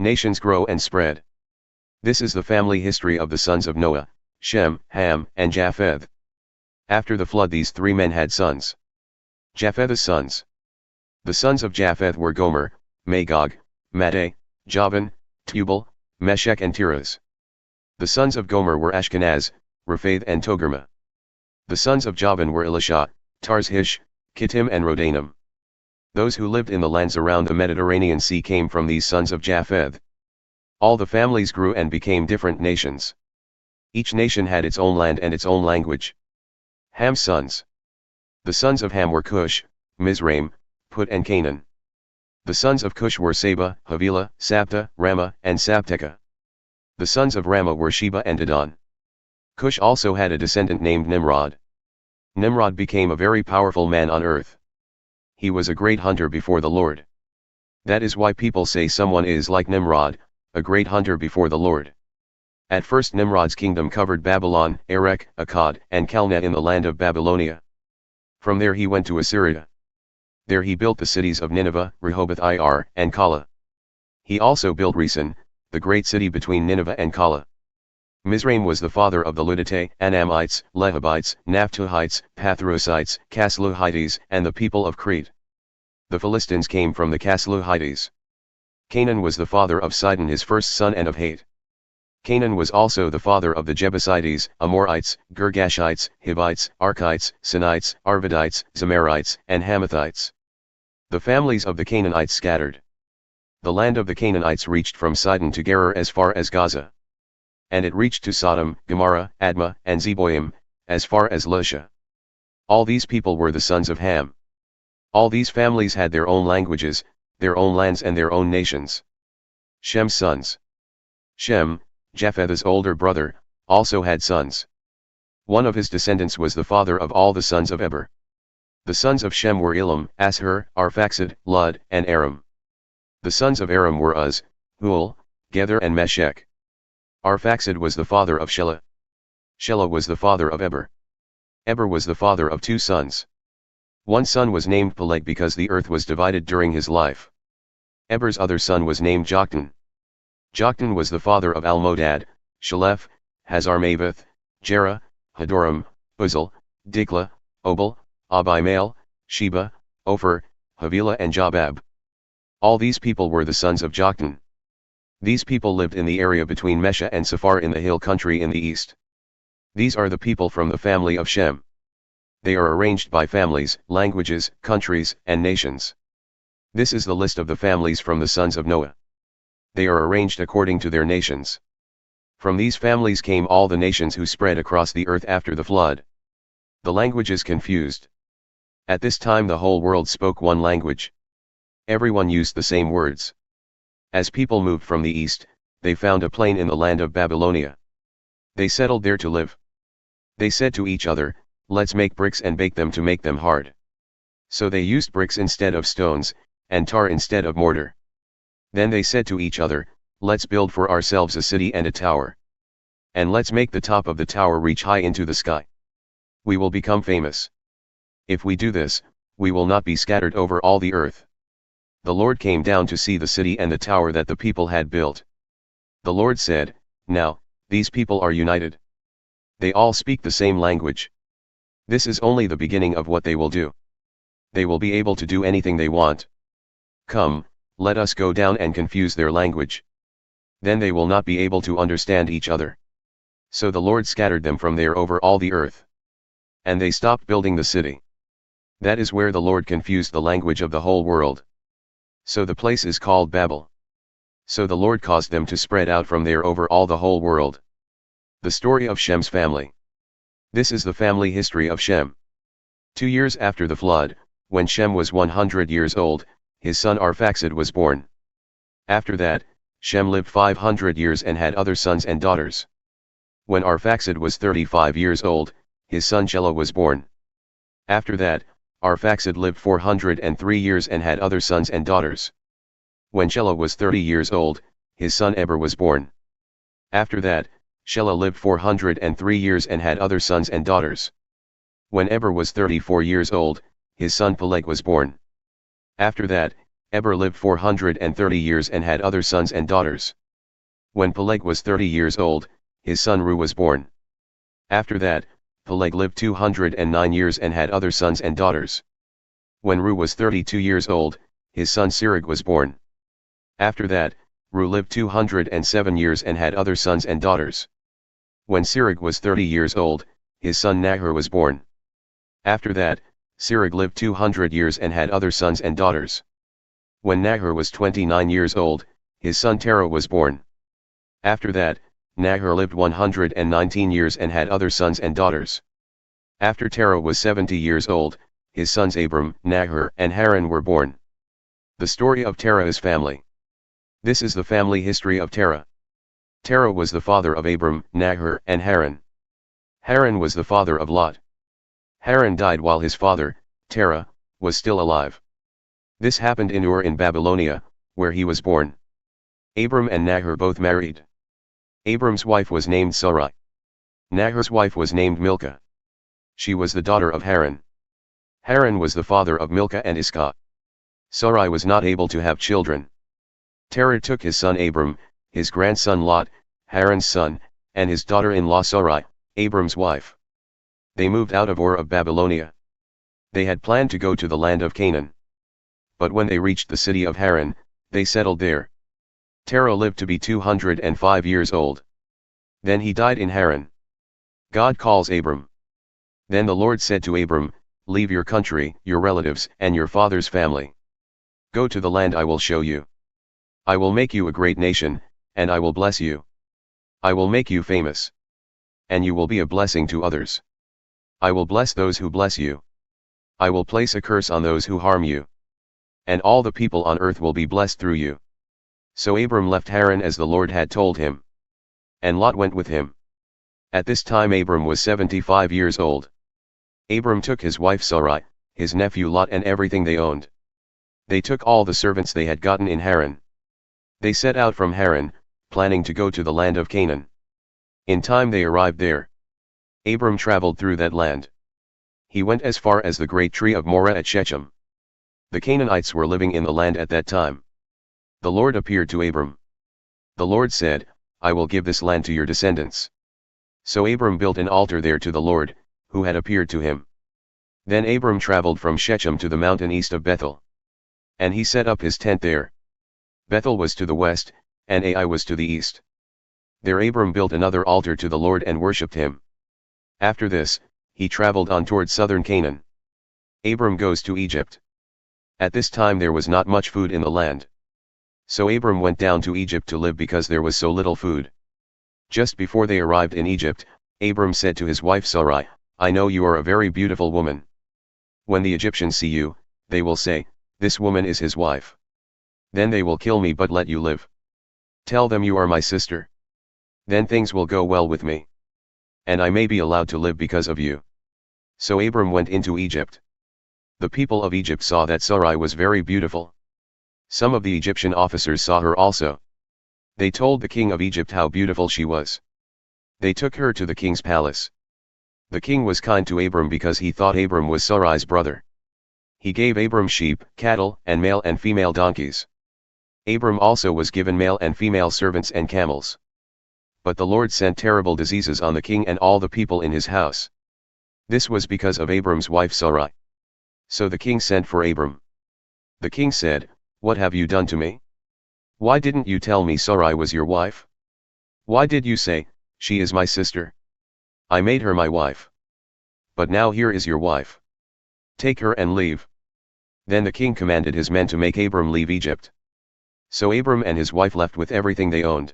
Nations grow and spread. This is the family history of the sons of Noah, Shem, Ham, and Japheth. After the flood these three men had sons. Japheth's sons. The sons of Japheth were Gomer, Magog, Madai, Javan, Tubal, Meshech and Tiras. The sons of Gomer were Ashkenaz, Riphath and Togarmah. The sons of Javan were Elishah, Tarshish, Kittim and Rodanim. Those who lived in the lands around the Mediterranean Sea came from these sons of Japheth. All the families grew and became different nations. Each nation had its own land and its own language. Ham's sons. The sons of Ham were Cush, Mizraim, Put and Canaan. The sons of Cush were Seba, Havilah, Sabtah, Raamah and Sabteca. The sons of Raamah were Sheba and Dedan. Cush also had a descendant named Nimrod. Nimrod became a very powerful man on earth. He was a great hunter before the Lord. That is why people say someone is like Nimrod, a great hunter before the Lord. At first Nimrod's kingdom covered Babylon, Erech, Akkad and Calneh in the land of Babylonia. From there he went to Assyria. There he built the cities of Nineveh, Rehoboth Ir and Calah. He also built Resen, the great city between Nineveh and Calah. Mizraim was the father of the Ludite, Anamites, Lehabites, Naphtuhites, Pathrusites, Casluhites, and the people of Crete. The Philistines came from the Casluhites. Canaan was the father of Sidon his first son and of Heth. Canaan was also the father of the Jebusites, Amorites, Girgashites, Hivites, Archites, Sinites, Arvadites, Zemarites and Hamathites. The families of the Canaanites scattered. The land of the Canaanites reached from Sidon to Gerar as far as Gaza. And it reached to Sodom, Gomorrah, Admah and Zeboiim, as far as Elishah. All these people were the sons of Ham. All these families had their own languages, their own lands and their own nations. Shem's sons. Shem, Japheth's older brother, also had sons. One of his descendants was the father of all the sons of Eber. The sons of Shem were Elam, Ashur, Arphaxad, Lud, and Aram. The sons of Aram were Uz, Hul, Gether and Meshech. Arphaxad was the father of Shelah. Shelah was the father of Eber. Eber was the father of two sons. One son was named Peleg because the earth was divided during his life. Eber's other son was named Joktan. Joktan was the father of Almodad, Shalef, Hazarmaveth, Jerah, Hadoram, Uzal, Diklah, Obal, Abimael, Sheba, Ophir, Havilah and Jobab. All these people were the sons of Joktan. These people lived in the area between Mesha and Saphar in the hill country in the east. These are the people from the family of Shem. They are arranged by families, languages, countries, and nations. This is the list of the families from the sons of Noah. They are arranged according to their nations. From these families came all the nations who spread across the earth after the flood. The language is confused. At this time the whole world spoke one language. Everyone used the same words. As people moved from the east, they found a plain in the land of Babylonia. They settled there to live. They said to each other, "Let's make bricks and bake them to make them hard." So they used bricks instead of stones, and tar instead of mortar. Then they said to each other, "Let's build for ourselves a city and a tower. And let's make the top of the tower reach high into the sky. We will become famous. If we do this, we will not be scattered over all the earth." The Lord came down to see the city and the tower that the people had built. The Lord said, "Now, these people are united. They all speak the same language. This is only the beginning of what they will do. They will be able to do anything they want. Come, let us go down and confuse their language. Then they will not be able to understand each other." So the Lord scattered them from there over all the earth. And they stopped building the city. That is where the Lord confused the language of the whole world. So the place is called Babel. So the Lord caused them to spread out from there over all the whole world. The story of Shem's family. This is the family history of Shem. 2 years after the flood, when Shem was 100 years old, his son Arphaxad was born. After that, Shem lived 500 years and had other sons and daughters. When Arphaxad was 35 years old, his son Shelah was born. After that, Arphaxad lived 403 years and had other sons and daughters. When Shelah was 30 years old, his son Eber was born. After that, Shelah lived 403 years and had other sons and daughters. When Eber was 34 years old, his son Peleg was born. After that, Eber lived 430 years and had other sons and daughters. When Peleg was 30 years old, his son Ru was born. After that, Peleg lived 209 years and had other sons and daughters. When Ru was 32 years old, his son Serug was born. After that, Ru lived 207 years and had other sons and daughters. When Serug was 30 years old, his son Nahor was born. After that, Serug lived 200 years and had other sons and daughters. When Nahor was 29 years old, his son Terah was born. After that, Nahor lived 119 years and had other sons and daughters. After Terah was 70 years old, his sons Abram, Nahor, and Haran were born. The story of Terah's family. This is the family history of Terah. Terah was the father of Abram, Nahor, and Haran. Haran was the father of Lot. Haran died while his father, Terah, was still alive. This happened in Ur in Babylonia, where he was born. Abram and Nahor both married. Abram's wife was named Sarai. Nahor's wife was named Milcah. She was the daughter of Haran. Haran was the father of Milcah and Iscah. Sarai was not able to have children. Terah took his son Abram, his grandson Lot, Haran's son, and his daughter-in-law Sarai, Abram's wife. They moved out of Ur of Babylonia. They had planned to go to the land of Canaan. But when they reached the city of Haran, they settled there. Terah lived to be 205 years old. Then he died in Haran. God calls Abram. Then the Lord said to Abram, "Leave your country, your relatives, and your father's family. Go to the land I will show you. I will make you a great nation, and I will bless you. I will make you famous. And you will be a blessing to others. I will bless those who bless you. I will place a curse on those who harm you. And all the people on earth will be blessed through you." So Abram left Haran as the Lord had told him. And Lot went with him. At this time Abram was 75 years old. Abram took his wife Sarai, his nephew Lot, and everything they owned. They took all the servants they had gotten in Haran. They set out from Haran, planning to go to the land of Canaan. In time they arrived there. Abram traveled through that land. He went as far as the great tree of Moreh at Shechem. The Canaanites were living in the land at that time. The Lord appeared to Abram. The Lord said, "I will give this land to your descendants." So Abram built an altar there to the Lord, who had appeared to him. Then Abram traveled from Shechem to the mountain east of Bethel. And he set up his tent there. Bethel was to the west, and Ai was to the east. There Abram built another altar to the Lord and worshipped him. After this, he traveled on toward southern Canaan. Abram goes to Egypt. At this time there was not much food in the land. So Abram went down to Egypt to live because there was so little food. Just before they arrived in Egypt, Abram said to his wife Sarai, "I know you are a very beautiful woman. When the Egyptians see you, they will say, 'This woman is his wife.' Then they will kill me but let you live. Tell them you are my sister. Then things will go well with me. And I may be allowed to live because of you." So Abram went into Egypt. The people of Egypt saw that Sarai was very beautiful. Some of the Egyptian officers saw her also. They told the king of Egypt how beautiful she was. They took her to the king's palace. The king was kind to Abram because he thought Abram was Sarai's brother. He gave Abram sheep, cattle, and male and female donkeys. Abram also was given male and female servants and camels. But the Lord sent terrible diseases on the king and all the people in his house. This was because of Abram's wife Sarai. So the king sent for Abram. The king said, "What have you done to me? Why didn't you tell me Sarai was your wife? Why did you say, 'She is my sister'? I made her my wife. But now here is your wife. Take her and leave." Then the king commanded his men to make Abram leave Egypt. So Abram and his wife left with everything they owned.